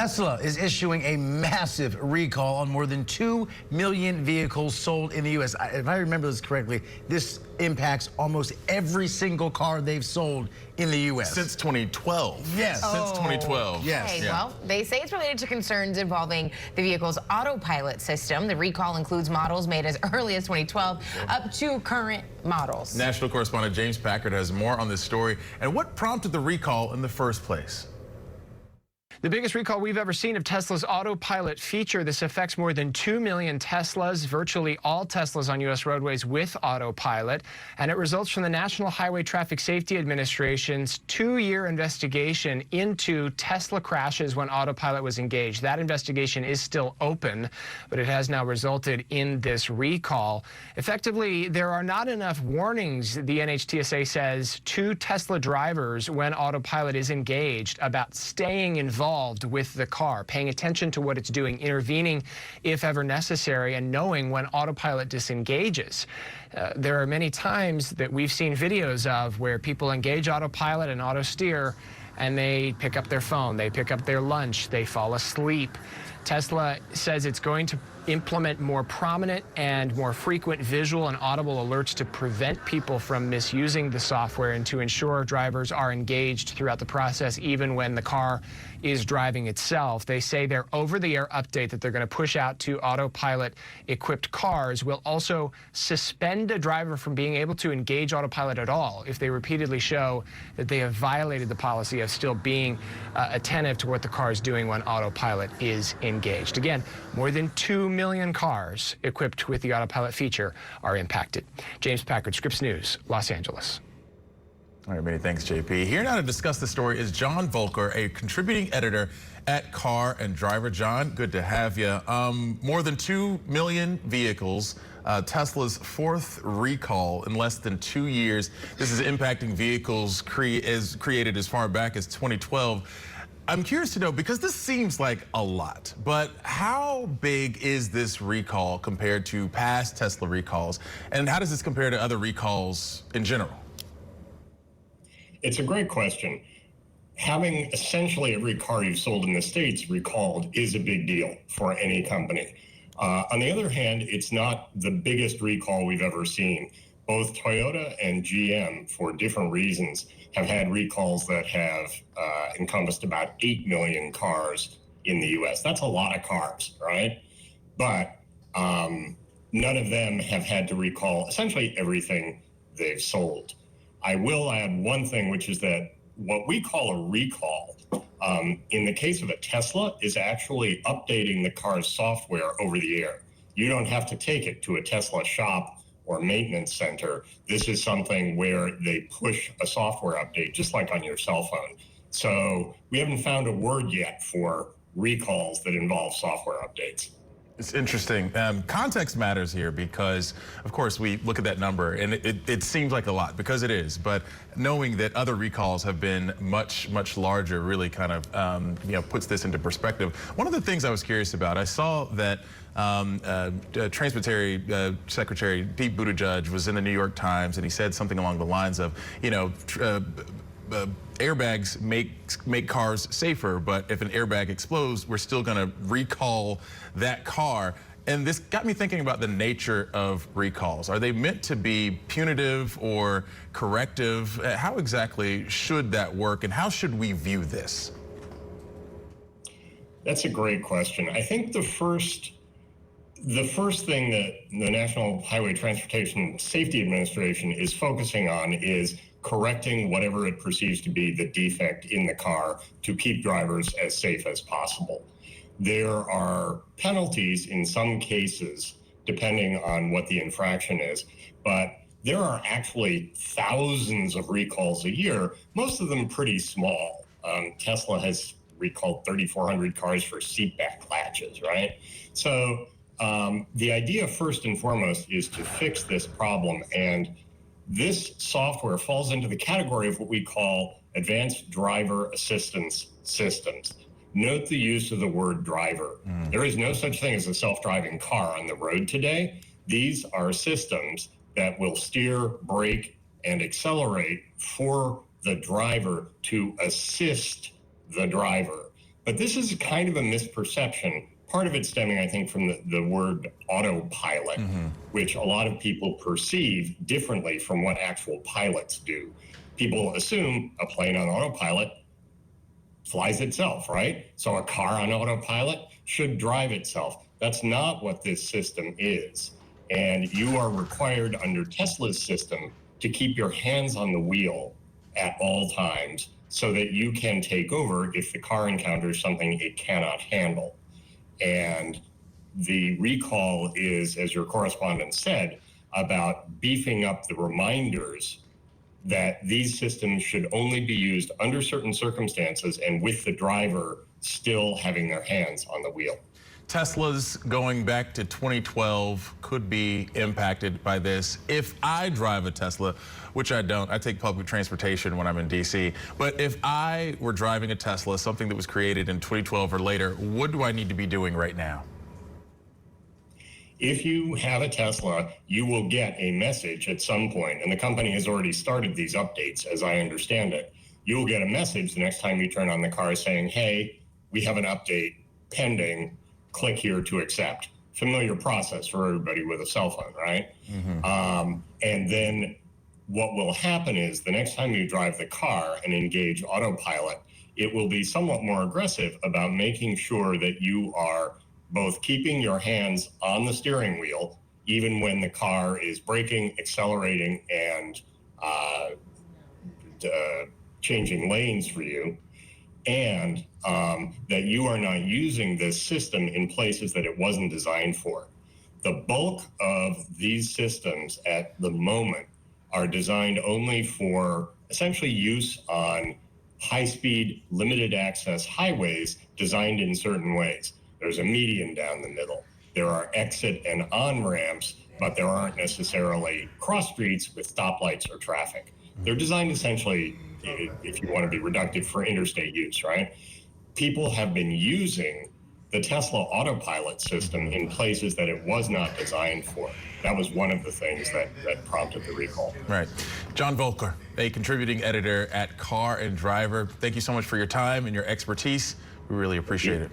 Tesla is issuing a massive recall on more than 2 million vehicles sold in the U.S. If I remember this correctly, this impacts almost every single car they've sold in the U.S. Since 2012. Yes. Since 2012. Yes. Okay, Yeah. well, they say it's related to concerns involving the vehicle's autopilot system. The recall includes models made as early as 2012 up to current models. National correspondent James Packard has more on this story and what prompted the recall in the first place. The biggest recall we've ever seen of Tesla's autopilot feature. This affects more than 2 million Teslas, virtually all Teslas on U.S. roadways with autopilot. And it results from the National Highway Traffic Safety Administration's 2-year investigation into Tesla crashes when autopilot was engaged. That investigation is still open, but it has now resulted in this recall. Effectively, there are not enough warnings, the NHTSA says, to Tesla drivers when autopilot is engaged about staying involved with the car, paying attention to what it's doing, intervening if ever necessary, and knowing when autopilot disengages. There are many times that we've seen videos of where people engage autopilot and Autosteer and they pick up their phone, they pick up their lunch, they fall asleep. Tesla says it's going to implement more prominent and more frequent visual and audible alerts to prevent people from misusing the software and to ensure drivers are engaged throughout the process, even when the car is driving itself. They say their over-the-air update that they're going to push out to autopilot-equipped cars will also suspend a driver from being able to engage autopilot at all if they repeatedly show that they have violated the policy of still being attentive to what the car is doing when autopilot is engaged. Again, more than 2 million cars equipped with the autopilot feature are impacted. James Packard, Scripps News, Los Angeles. All right, many thanks, JP. Here now to discuss the story is John Volker, a contributing editor at Car and Driver. John, good to have you. More than 2 million vehicles, Tesla's 4th recall in less than 2 years. This is impacting vehicles created as far back as 2012. I'm curious to know, because this seems like a lot, but how big is this recall compared to past Tesla recalls? And how does this compare to other recalls in general? It's a great question. Having essentially every car you've sold in the States recalled is a big deal for any company. On the other hand, it's not the biggest recall we've ever seen. Both Toyota and GM, for different reasons, have had recalls that have encompassed about 8 million cars in the U.S. That's a lot of cars, right? But none of them have had to recall essentially everything they've sold. I will add one thing, which is that what we call a recall, in the case of a Tesla, is actually updating the car's software over the air. You don't have to take it to a Tesla shop or maintenance center. This is something where they push a software update, just like on your cell phone. So we haven't found a word yet for recalls that involve software updates. It's interesting. Context matters here because, of course, we look at that number and it seems like a lot, because it is. But knowing that other recalls have been much, much larger really kind of, puts this into perspective. One of the things I was curious about, I saw that Transportation Secretary Pete Buttigieg was in the New York Times, and he said something along the lines of, airbags make cars safer, but if an airbag explodes, we're still going to recall that car. And this got me thinking about the nature of recalls. Are they meant to be punitive or corrective? How exactly should that work, and how should we view this? That's a great question. I think the first thing that the National Highway Transportation Safety Administration is focusing on is correcting whatever it perceives to be the defect in the car to keep drivers as safe as possible. There are penalties in some cases, depending on what the infraction is, but there are actually thousands of recalls a year, most of them pretty small. Tesla has recalled 3,400 cars for seat back latches, right? So the idea first and foremost is to fix this problem, and this software falls into the category of what we call advanced driver assistance systems. Note the use of the word driver. There is no such thing as a self-driving car on the road today. These are systems that will steer, brake, and accelerate for the driver to assist the driver. But this is kind of a misperception. Part of it stemming, I think, from the word autopilot, which a lot of people perceive differently from what actual pilots do. People assume a plane on autopilot flies itself, right? So a car on autopilot should drive itself. That's not what this system is. And you are required under Tesla's system to keep your hands on the wheel at all times so that you can take over if the car encounters something it cannot handle. And the recall is, as your correspondent said, about beefing up the reminders that these systems should only be used under certain circumstances and with the driver still having their hands on the wheel. Tesla's going back to 2012 could be impacted by this. If I drive a Tesla, which I don't, I take public transportation when I'm in DC, but if I were driving a Tesla, something that was created in 2012 or later, what do I need to be doing right now? If you have a Tesla, you will get a message at some point, and the company has already started these updates, as I understand it. You will get a message the next time you turn on the car saying, hey, we have an update pending. Click here to accept. Familiar process for everybody with a cell phone, right? And then what will happen is the next time you drive the car and engage autopilot, it will be somewhat more aggressive about making sure that you are both keeping your hands on the steering wheel, even when the car is braking, accelerating, and changing lanes for you, and that you are not using this system in places that it wasn't designed for. The bulk of these systems at the moment are designed only for essentially use on high-speed, limited access highways designed in certain ways. There's a median down the middle. There are exit and on-ramps, but there aren't necessarily cross streets with stoplights or traffic. They're designed essentially, if you want to be reductive, for interstate use, right? People have been using the Tesla autopilot system in places that it was not designed for. That was one of the things that prompted the recall. Right. John Volker, a contributing editor at Car and Driver. Thank you so much for your time and your expertise. We really appreciate it.